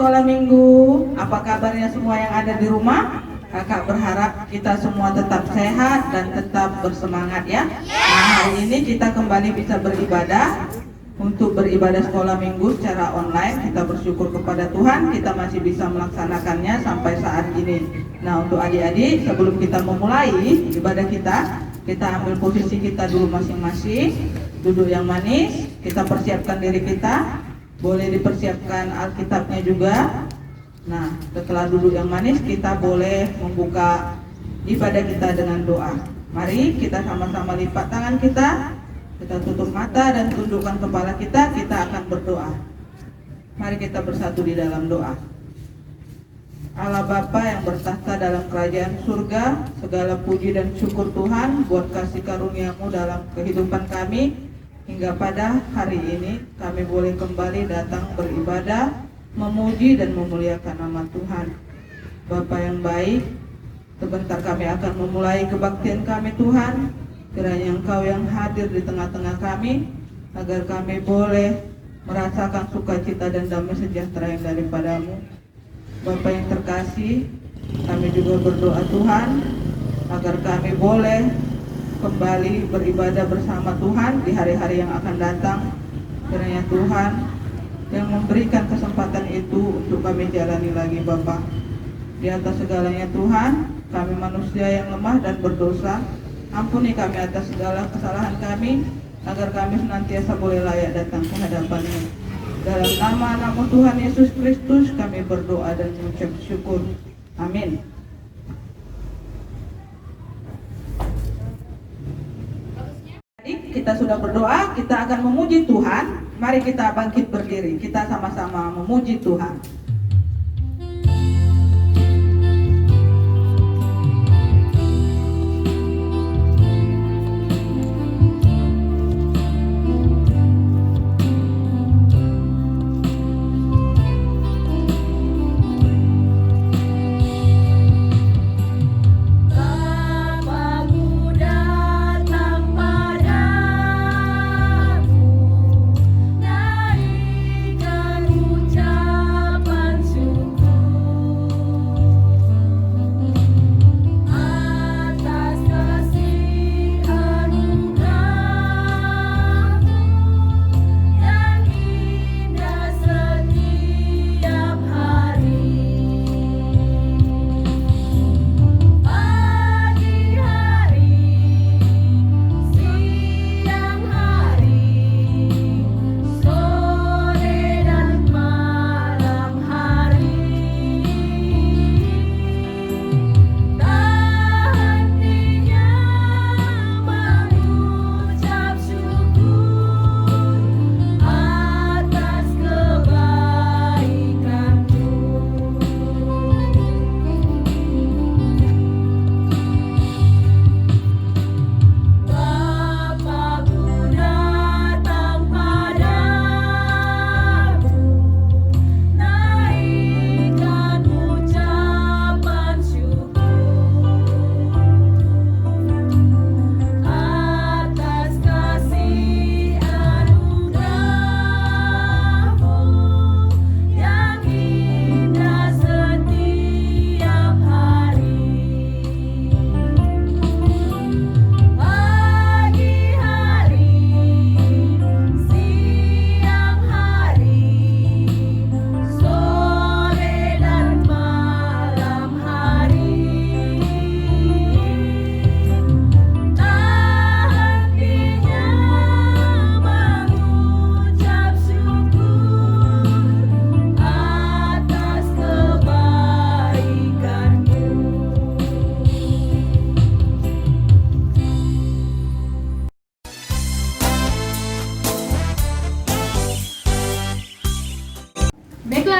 sekolah minggu. Apa kabarnya semua yang ada di rumah? Kakak berharap kita semua tetap sehat dan tetap bersemangat ya. Nah, hari ini kita kembali bisa beribadah. Untuk beribadah sekolah minggu secara online, kita bersyukur kepada Tuhan kita masih bisa melaksanakannya sampai saat ini. Nah, untuk adik-adik, sebelum kita memulai ibadah kita ambil posisi kita dulu masing-masing, duduk yang manis, kita persiapkan diri kita, boleh dipersiapkan Alkitabnya juga. Nah, setelah duduk yang manis, kita boleh membuka ibadah kita dengan doa. Mari kita sama-sama lipat tangan kita tutup mata dan tundukkan kepala kita akan berdoa. Mari kita bersatu di dalam doa. Allah Bapa yang bertahta dalam kerajaan surga, segala puji dan syukur Tuhan buat kasih karunia-Mu dalam kehidupan kami. Hingga pada hari ini kami boleh kembali datang beribadah, memuji dan memuliakan nama Tuhan. Bapa yang baik, sebentar kami akan memulai kebaktian kami Tuhan. Kiranya Engkau yang hadir di tengah-tengah kami, agar kami boleh merasakan sukacita dan damai sejahtera yang daripada-Mu. Bapa yang terkasih, kami juga berdoa Tuhan, agar kami boleh kembali beribadah bersama Tuhan di hari-hari yang akan datang. Kiranya Tuhan yang memberikan kesempatan itu untuk kami jalani lagi Bapa. Di atas segalanya Tuhan, kami manusia yang lemah dan berdosa. Ampuni kami atas segala kesalahan kami, agar kami senantiasa boleh layak datang ke hadapan-Mu. Dalam nama Anak-Mu Tuhan Yesus Kristus kami berdoa dan mengucap syukur. Amin. Kita sudah berdoa, kita akan memuji Tuhan. Mari kita bangkit berdiri, kita sama-sama memuji Tuhan.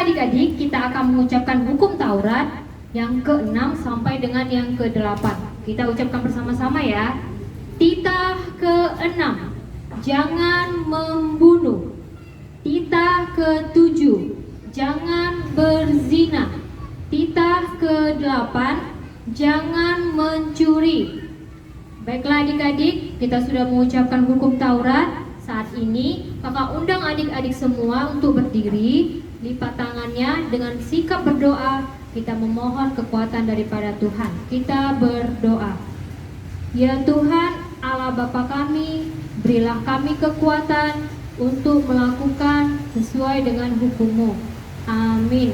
Adik-adik, kita akan mengucapkan hukum Taurat yang ke-6 sampai dengan yang ke-8. Kita ucapkan bersama-sama ya. Titah ke-6, jangan membunuh. Titah ke-7, jangan berzina. Titah ke-8, jangan mencuri. Baiklah adik-adik, kita sudah mengucapkan hukum Taurat. Saat ini kakak undang adik-adik semua untuk berdiri lipat tangannya dengan sikap berdoa. Kita memohon kekuatan daripada Tuhan. Kita berdoa. Ya Tuhan, Allah Bapa kami, berilah kami kekuatan untuk melakukan sesuai dengan hukum-Mu. Amin.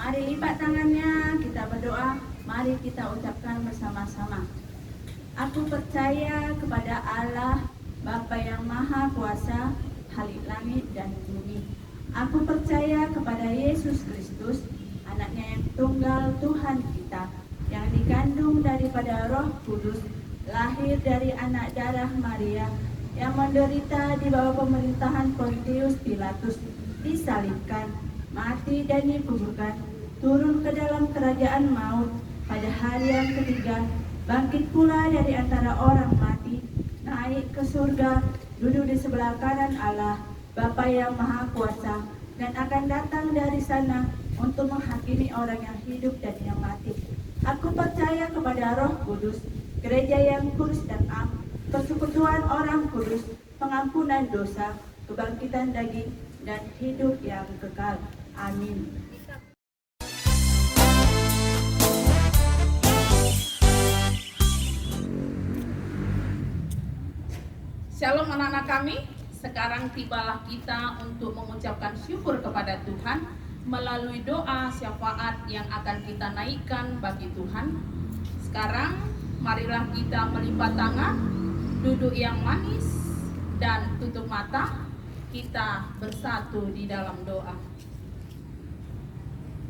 Mari lipat tangannya, kita berdoa, mari kita ucapkan bersama-sama. Aku percaya kepada Allah, Bapa yang Maha Kuasa, Khalik langit dan bumi. Aku percaya kepada Yesus Kristus, anaknya yang tunggal Tuhan kita, yang dikandung daripada Roh Kudus, lahir dari anak darah Maria, yang menderita di bawah pemerintahan Pontius Pilatus, disalibkan, mati dan dikuburkan, turun ke dalam kerajaan maut, pada hari yang ketiga, bangkit pula dari antara orang mati, naik ke surga, duduk di sebelah kanan Allah, Bapa yang Maha Kuasa, dan akan datang dari sana untuk menghakimi orang yang hidup dan yang mati. Aku percaya kepada Roh Kudus, gereja yang kudus dan am, persekutuan orang kudus, pengampunan dosa, kebangkitan daging, dan hidup yang kekal. Amin. Shalom anak-anak kami, sekarang tibalah kita untuk mengucapkan syukur kepada Tuhan melalui doa syafaat yang akan kita naikkan bagi Tuhan. Sekarang marilah kita melipat tangan, duduk yang manis dan tutup mata, kita bersatu di dalam doa.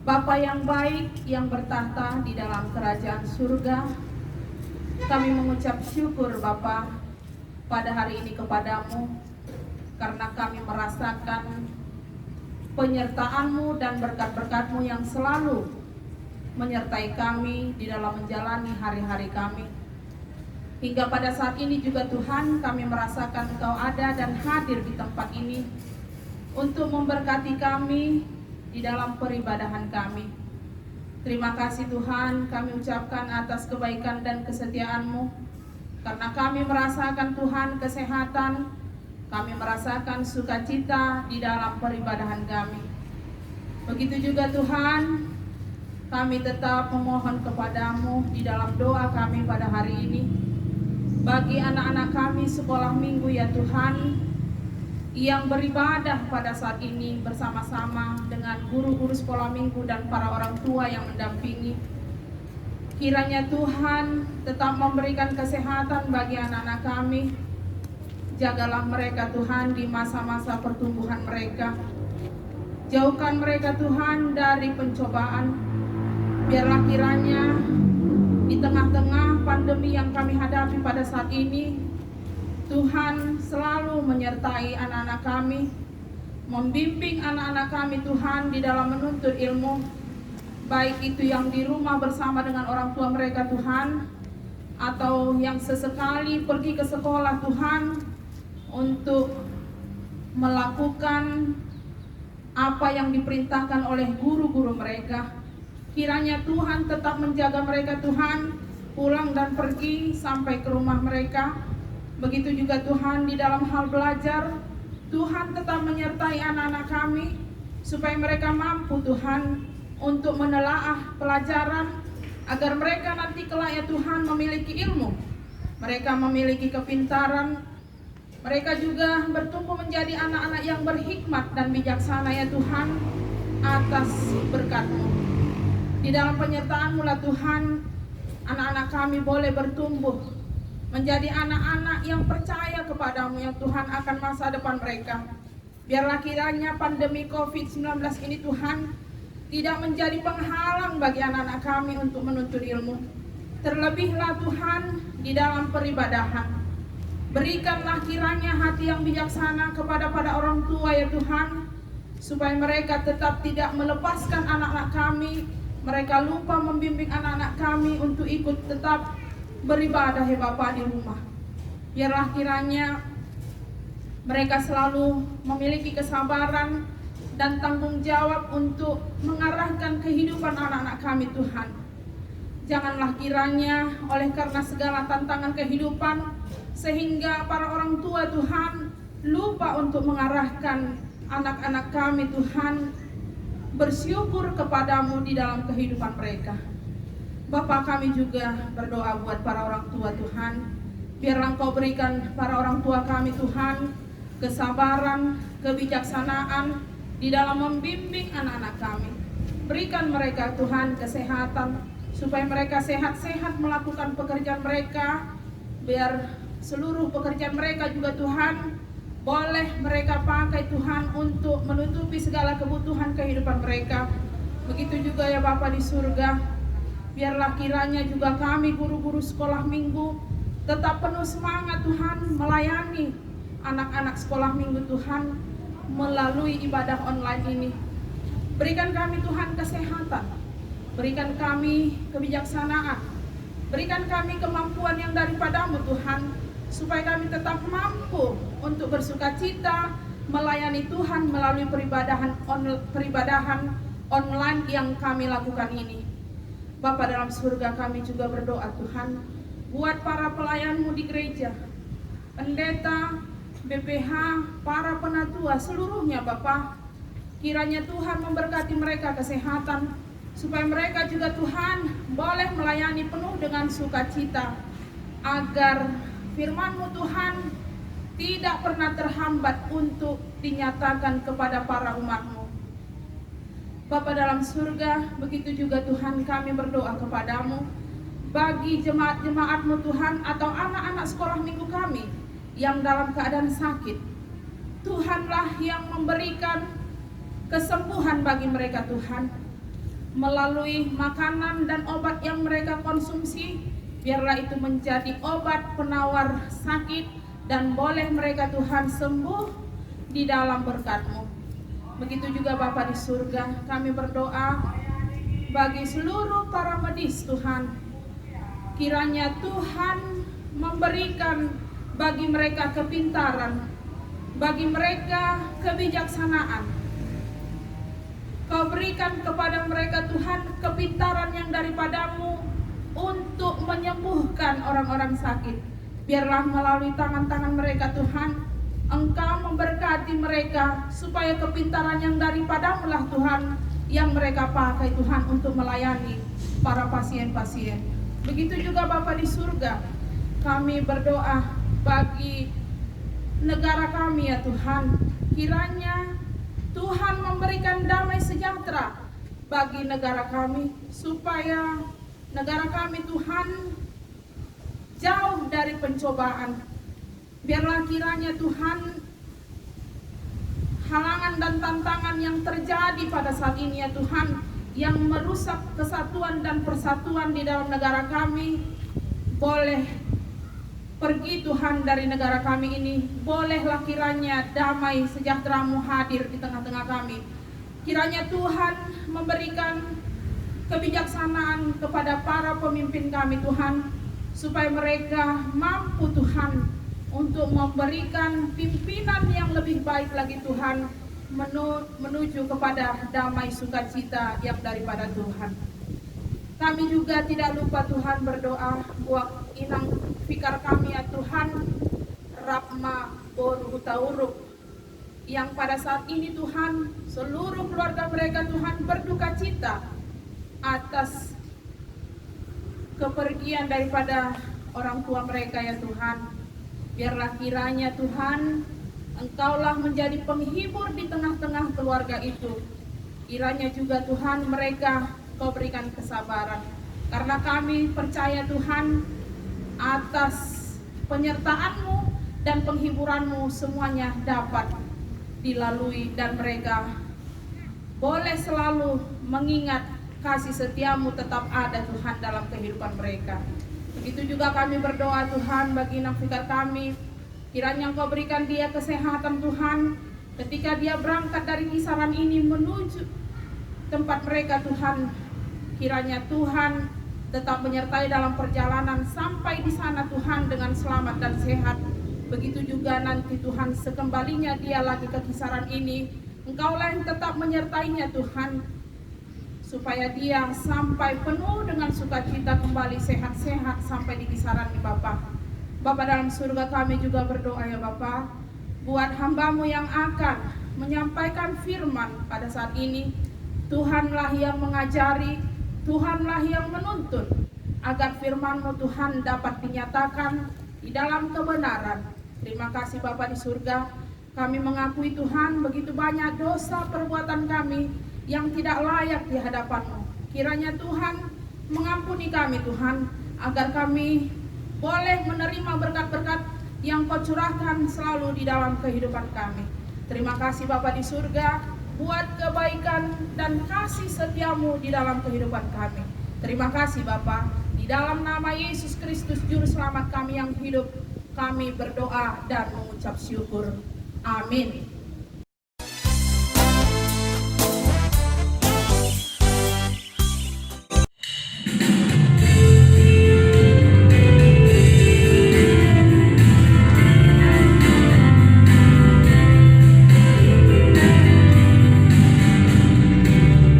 Bapa yang baik yang bertahta di dalam kerajaan surga, kami mengucap syukur Bapa pada hari ini kepadamu, karena kami merasakan penyertaan-Mu dan berkat-berkat-Mu yang selalu menyertai kami di dalam menjalani hari-hari kami. Hingga pada saat ini juga Tuhan, kami merasakan Engkau ada dan hadir di tempat ini untuk memberkati kami di dalam peribadahan kami. Terima kasih Tuhan, kami ucapkan atas kebaikan dan kesetiaan-Mu, karena kami merasakan Tuhan kesehatan, kami merasakan sukacita di dalam peribadahan kami. Begitu juga Tuhan, kami tetap memohon kepada-Mu di dalam doa kami pada hari ini, bagi anak-anak kami sekolah minggu ya Tuhan, yang beribadah pada saat ini bersama-sama dengan guru-guru sekolah minggu dan para orang tua yang mendampingi. Kiranya Tuhan tetap memberikan kesehatan bagi anak-anak kami. Jagalah mereka Tuhan di masa-masa pertumbuhan mereka. Jauhkan mereka Tuhan dari pencobaan. Biarlah kiranya di tengah-tengah pandemi yang kami hadapi pada saat ini, Tuhan selalu menyertai anak-anak kami, membimbing anak-anak kami Tuhan di dalam menuntut ilmu, baik itu yang di rumah bersama dengan orang tua mereka Tuhan, atau yang sesekali pergi ke sekolah Tuhan untuk melakukan apa yang diperintahkan oleh guru-guru mereka. Kiranya Tuhan tetap menjaga mereka Tuhan, pulang dan pergi sampai ke rumah mereka. Begitu juga Tuhan di dalam hal belajar, Tuhan tetap menyertai anak-anak kami, supaya mereka mampu Tuhan untuk menelaah pelajaran, agar mereka nanti kelak ya Tuhan memiliki ilmu, mereka memiliki kepintaran, mereka juga bertumbuh menjadi anak-anak yang berhikmat dan bijaksana ya Tuhan, atas berkat-Mu. Di dalam penyertaan-Mu lah Tuhan, anak-anak kami boleh bertumbuh menjadi anak-anak yang percaya kepada-Mu ya Tuhan akan masa depan mereka. Biarlah kiranya pandemi COVID-19 ini Tuhan tidak menjadi penghalang bagi anak-anak kami untuk menuntut ilmu. Terlebihlah Tuhan di dalam peribadahan. Berikanlah kiranya hati yang bijaksana kepada orang tua ya Tuhan, supaya mereka tetap tidak melepaskan anak-anak kami. Mereka lupa membimbing anak-anak kami untuk ikut tetap beribadah ya Bapa di rumah. Biarlah kiranya mereka selalu memiliki kesabaran dan tanggung jawab untuk mengarahkan kehidupan anak-anak kami Tuhan. Janganlah kiranya oleh karena segala tantangan kehidupan, sehingga para orang tua Tuhan lupa untuk mengarahkan anak-anak kami Tuhan bersyukur kepada-Mu di dalam kehidupan mereka. Bapa, kami juga berdoa buat para orang tua Tuhan. Biarlah Engkau berikan para orang tua kami Tuhan kesabaran, kebijaksanaan di dalam membimbing anak-anak kami. Berikan mereka Tuhan kesehatan, supaya mereka sehat-sehat melakukan pekerjaan mereka. Biar seluruh pekerjaan mereka juga Tuhan boleh mereka pakai Tuhan untuk menutupi segala kebutuhan kehidupan mereka. Begitu juga ya Bapa di surga. Biarlah kiranya juga kami guru-guru sekolah minggu tetap penuh semangat Tuhan melayani anak-anak sekolah minggu Tuhan melalui ibadah online ini. Berikan kami Tuhan kesehatan, berikan kami kebijaksanaan, berikan kami kemampuan yang daripada-Mu Tuhan, supaya kami tetap mampu untuk bersukacita melayani Tuhan melalui peribadahan online yang kami lakukan ini. Bapa dalam surga, kami juga berdoa Tuhan buat para pelayan-Mu di gereja, pendeta, BPH, para penatua seluruhnya Bapa. Kiranya Tuhan memberkati mereka kesehatan, supaya mereka juga Tuhan boleh melayani penuh dengan sukacita, agar firman-Mu Tuhan tidak pernah terhambat untuk dinyatakan kepada para umat-Mu. Bapa dalam surga, begitu juga Tuhan kami berdoa kepada-Mu bagi jemaat-jemaat-Mu Tuhan, atau anak-anak sekolah minggu kami yang dalam keadaan sakit. Tuhanlah yang memberikan kesembuhan bagi mereka Tuhan, melalui makanan dan obat yang mereka konsumsi. Biarlah itu menjadi obat penawar sakit, dan boleh mereka Tuhan sembuh di dalam berkat-Mu. Begitu juga Bapa di surga, kami berdoa bagi seluruh para medis Tuhan. Kiranya Tuhan memberikan bagi mereka kepintaran, bagi mereka kebijaksanaan. Kau berikan kepada mereka Tuhan kepintaran yang daripadamu untuk menyembuhkan orang-orang sakit. Biarlah melalui tangan-tangan mereka Tuhan, Engkau memberkati mereka supaya kepintaran yang daripadamu lah Tuhan yang mereka pakai Tuhan untuk melayani para pasien-pasien. Begitu juga Bapa di surga, kami berdoa bagi negara kami ya Tuhan. Kiranya Tuhan memberikan damai sejahtera bagi negara kami, supaya negara kami Tuhan jauh dari pencobaan. Biarlah kiranya Tuhan halangan dan tantangan yang terjadi pada saat ini ya Tuhan, yang merusak kesatuan dan persatuan di dalam negara kami, boleh pergi Tuhan dari negara kami ini. Bolehlah kiranya damai sejahtera-Mu hadir di tengah-tengah kami. Kiranya Tuhan memberikan kebijaksanaan kepada para pemimpin kami Tuhan, supaya mereka mampu Tuhan untuk memberikan pimpinan yang lebih baik lagi Tuhan, menuju kepada damai sukacita yang daripada Tuhan. Kami juga tidak lupa Tuhan berdoa buat inang fikar kami ya Tuhan, Rapma Boru Hutauruk, yang pada saat ini Tuhan seluruh keluarga mereka Tuhan berduka cita atas kepergian daripada orang tua mereka ya Tuhan. Biarlah kiranya Tuhan, Engkaulah menjadi penghibur di tengah-tengah keluarga itu. Kiranya juga Tuhan mereka Kau berikan kesabaran. Karena kami percaya Tuhan, atas penyertaan-Mu dan penghiburan-Mu semuanya dapat dilalui, dan mereka boleh selalu mengingat kasih setia-Mu tetap ada Tuhan dalam kehidupan mereka. Begitu juga kami berdoa Tuhan bagi inang fikar kami, kiranya Engkau berikan dia kesehatan Tuhan, ketika dia berangkat dari kisaran ini menuju tempat mereka Tuhan. Kiranya Tuhan tetap menyertai dalam perjalanan sampai di sana Tuhan dengan selamat dan sehat. Begitu juga nanti Tuhan sekembalinya dia lagi ke kisaran ini, Engkaulah yang tetap menyertainya Tuhan, supaya dia sampai penuh dengan sukacita kembali sehat-sehat sampai di kisaran ini Bapa. Bapa dalam surga, kami juga berdoa ya Bapa, buat hamba-Mu yang akan menyampaikan firman pada saat ini. Tuhanlah yang mengajari, Tuhanlah yang menuntun, agar firman-Mu Tuhan dapat dinyatakan di dalam kebenaran. Terima kasih Bapa di surga, kami mengakui Tuhan begitu banyak dosa perbuatan kami yang tidak layak di hadapan-Mu. Kiranya Tuhan mengampuni kami Tuhan, agar kami boleh menerima berkat-berkat yang Kau curahkan selalu di dalam kehidupan kami. Terima kasih Bapa di surga, buat kebaikan dan kasih setia-Mu di dalam kehidupan kami. Terima kasih Bapa, di dalam nama Yesus Kristus Juru Selamat kami yang hidup, kami berdoa dan mengucap syukur. Amin.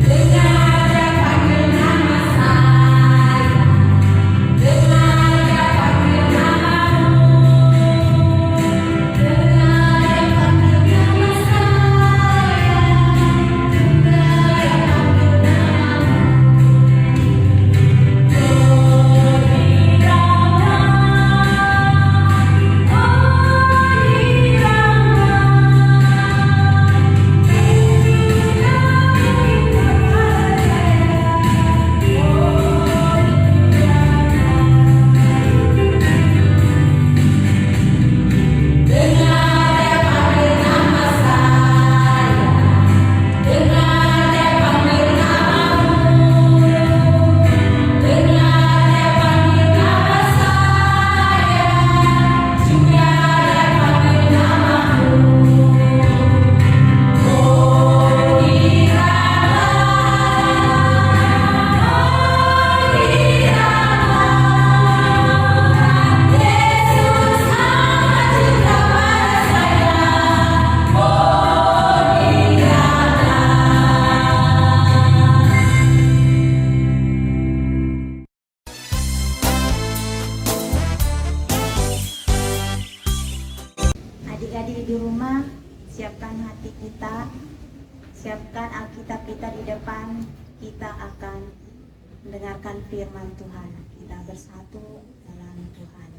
Dengar Siapkan Alkitab kita di depan, kita akan mendengarkan firman Tuhan. Kita bersatu dalam Tuhan.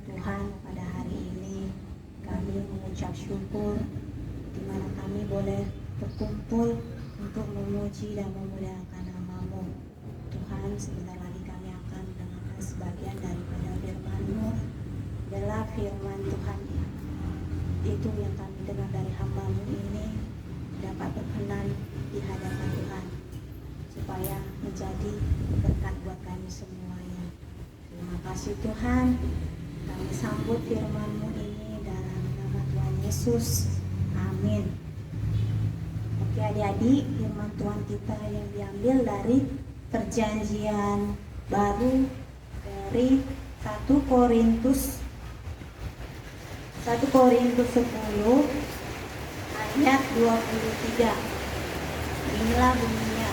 Tuhan, pada hari ini kami mengucap syukur di mana kami boleh berkumpul untuk memuji dan memuliakan nama-Mu. Tuhan, sebentar lagi kami akan mendengarkan sebagian daripada firman-Mu. Adalah firman Tuhan itu yang kami dengar dari hamba-Mu ini dapat berkenan di hadapan Tuhan, supaya menjadi berkat buat kami semuanya. Terima kasih Tuhan, kami sambut firman-Mu ini dalam nama Tuhan Yesus. Amin. Oke adik-adik, firman Tuhan kita yang diambil dari Perjanjian Baru dari 1 Korintus 10 ayat 23. Inilah bunyinya: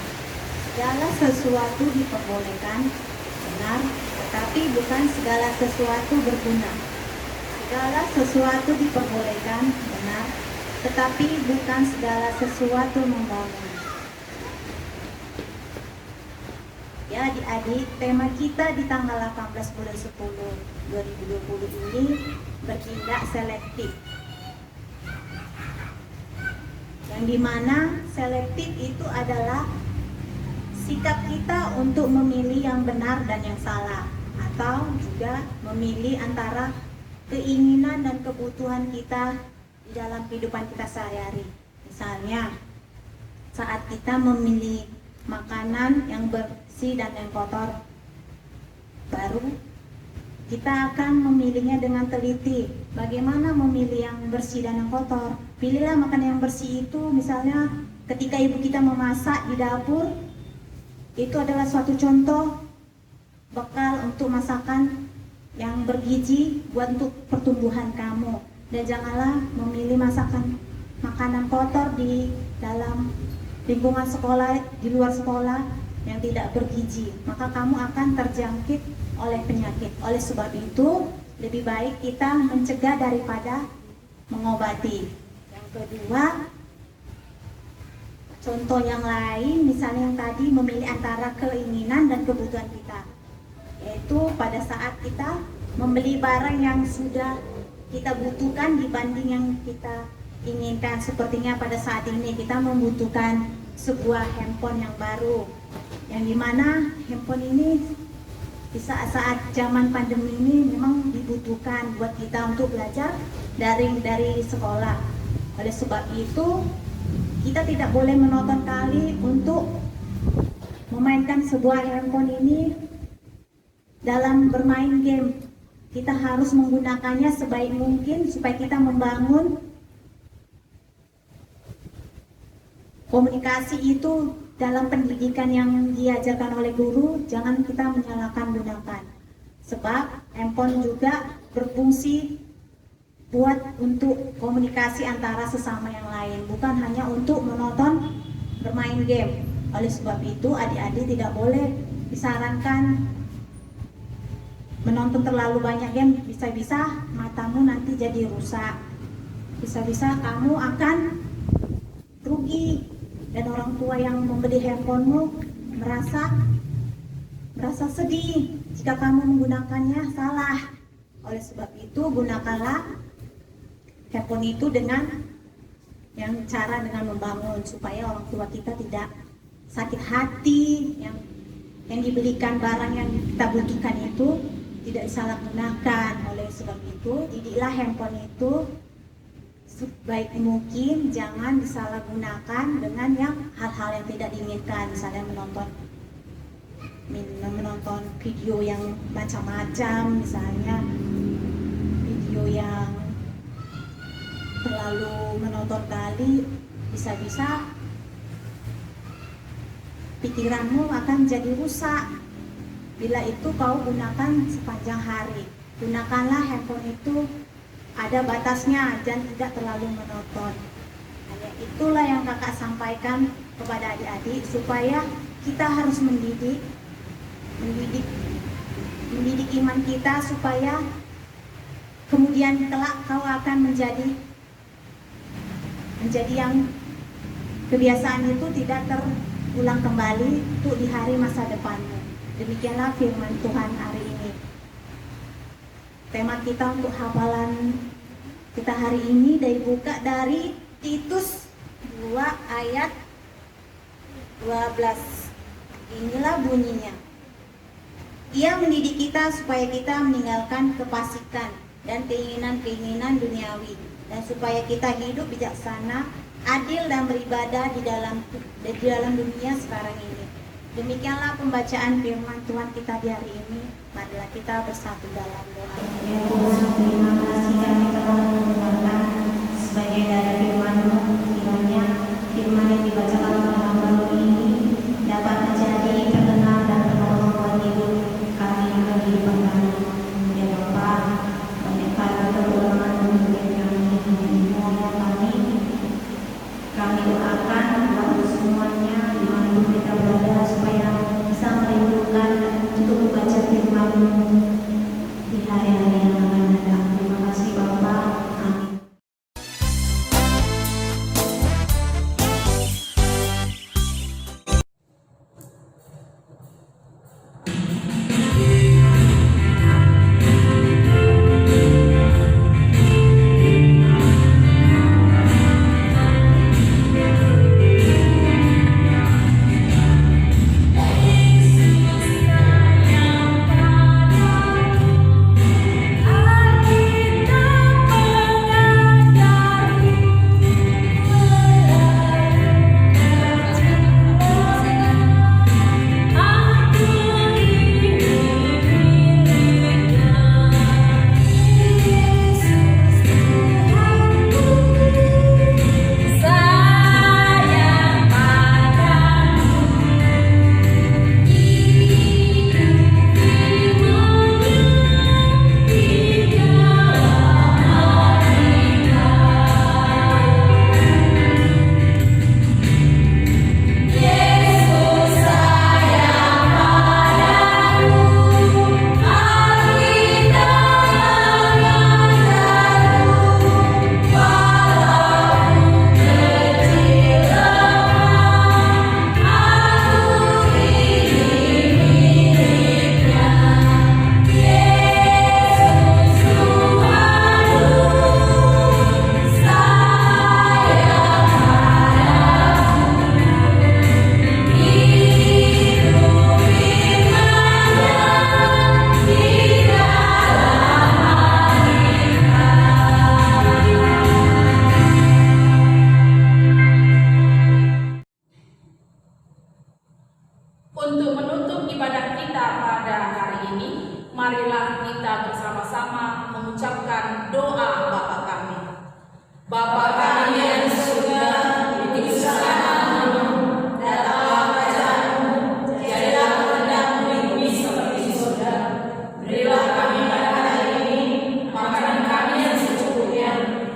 segala sesuatu diperbolehkan, benar, tetapi bukan segala sesuatu berguna. Segala sesuatu diperbolehkan, benar, tetapi bukan segala sesuatu membangun. Ya adik-adik, tema kita di tanggal 18 bulan 10 2020 ini bertindak selektif. Yang dimana selektif itu adalah sikap kita untuk memilih yang benar dan yang salah, atau juga memilih antara keinginan dan kebutuhan kita di dalam kehidupan kita sehari-hari. Misalnya, saat kita memilih makanan yang bersih dan yang kotor, baru kita akan memilihnya dengan teliti. Bagaimana memilih yang bersih dan yang kotor? Pilihlah makanan yang bersih itu, misalnya ketika ibu kita memasak di dapur, itu adalah suatu contoh bekal untuk masakan yang bergizi buat untuk pertumbuhan kamu. Dan janganlah memilih makanan kotor di dalam lingkungan sekolah, di luar sekolah yang tidak bergizi, maka kamu akan terjangkit oleh penyakit. Oleh sebab itu, lebih baik kita mencegah daripada mengobati. Yang kedua, contoh yang lain, misalnya yang tadi, memilih antara keinginan dan kebutuhan kita, yaitu pada saat kita membeli barang yang sudah kita butuhkan dibanding yang kita inginkan. Sepertinya pada saat ini kita membutuhkan sebuah handphone yang baru, yang dimana handphone ini di saat-saat zaman pandemi ini memang dibutuhkan buat kita untuk belajar daring dari sekolah. Oleh sebab itu, kita tidak boleh menonton kali untuk memainkan sebuah handphone ini dalam bermain game. Kita harus menggunakannya sebaik mungkin supaya kita membangun komunikasi itu dalam pendidikan yang diajarkan oleh guru. Jangan kita menyalahkan gunakan, sebab handphone juga berfungsi buat untuk komunikasi antara sesama yang lain, bukan hanya untuk menonton bermain game. Oleh sebab itu, adik-adik tidak boleh disarankan menonton terlalu banyak game. Bisa-bisa matamu nanti jadi rusak, bisa-bisa kamu akan rugi, dan orang tua yang membeli handphonemu merasa sedih jika kamu menggunakannya salah. Oleh sebab itu, gunakanlah handphone itu dengan cara dengan membangun, supaya orang tua kita tidak sakit hati. Yang dibelikan barang yang kita butuhkan itu tidak disalahgunakan. Oleh sebab itu, didiklah handphone itu sebaik mungkin, jangan disalahgunakan dengan yang hal-hal yang tidak diinginkan. Misalnya menonton video yang macam-macam, misalnya video yang terlalu menonton kali, bisa-bisa pikiranmu akan jadi rusak. Bila itu kau gunakan sepanjang hari, gunakanlah handphone itu ada batasnya dan tidak terlalu menonton. Hanya itulah yang kakak sampaikan kepada adik-adik, supaya kita harus mendidik iman kita, supaya kemudian kelak kau akan menjadi yang kebiasaan itu tidak terulang kembali untuk di hari masa depanmu. Demikianlah firman Tuhan hari ini. Tema kita untuk hafalan kita hari ini dibuka dari Titus 2 ayat 12. Inilah bunyinya. Ia mendidik kita supaya kita meninggalkan kefasikan dan keinginan-keinginan duniawi, dan supaya kita hidup bijaksana, adil dan beribadah di dalam dunia sekarang ini. Demikianlah pembacaan firman Tuhan kita di hari ini. Marilah kita bersatu dalam doa. Ya Tuhan, terima kasih kami telah mendengarkan sebagai dari firman-Mu. Kiranya firman yang dibacakan oleh hamba-Mu ini dapat menjadi terkenal dan menolong buat hidup kami dan kehidupan kami. Ya Bapa, banyakkan kekurangan mungkin kami semuanya kami doakan kepada semuanya dimanapun kita berada supaya bisa merindukan untuk membaca firman-Mu di hari-hari yang akan datang. Terima kasih Bapa. Amin. Untuk menutup ibadah kita pada hari ini, marilah kita bersama-sama mengucapkan doa Bapa kami. Bapa kami yang di surga, dikuduskanlah namamu, datanglah kerajaanmu, jadilah kehendakmu di bumi seperti di surga. Berilah kami pada hari ini makanan kami yang secukupnya,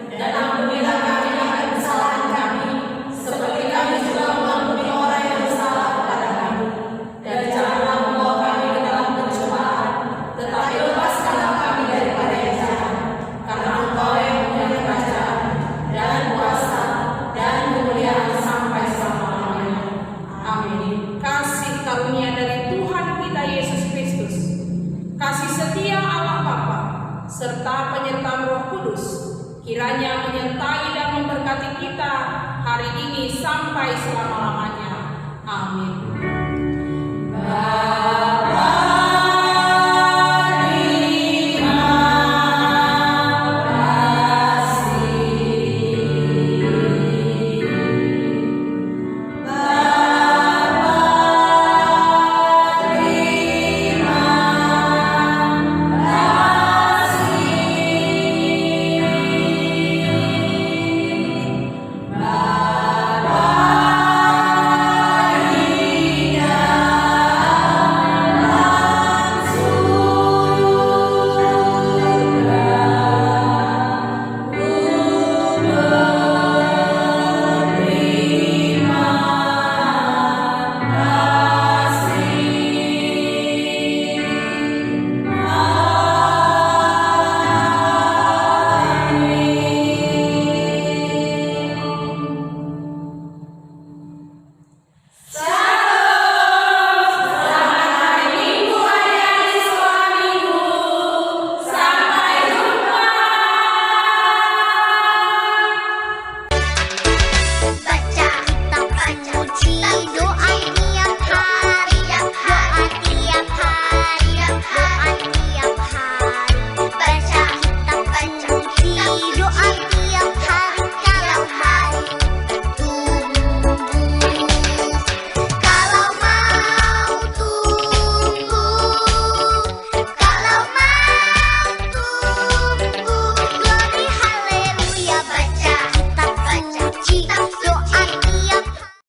dan ampunilah kami akan kesalahan kami, seperti kami juga mengampuni orang yang bersalah kepada kami. Dan janganlah membawa kami ke dalam pencobaan, tetapi lepaskanlah kami daripada yang jahat. Karena Engkau yang punya kerajaan dan kuasa dan kemuliaan sampai selama-lamanya. Amin. Kasih karunia dari Tuhan kita Yesus Kristus, kasih setia Allah Bapa, serta penyertaan Roh Kudus, kiranya menyertai dan memberkati kita hari ini sampai selama-lamanya. Amin.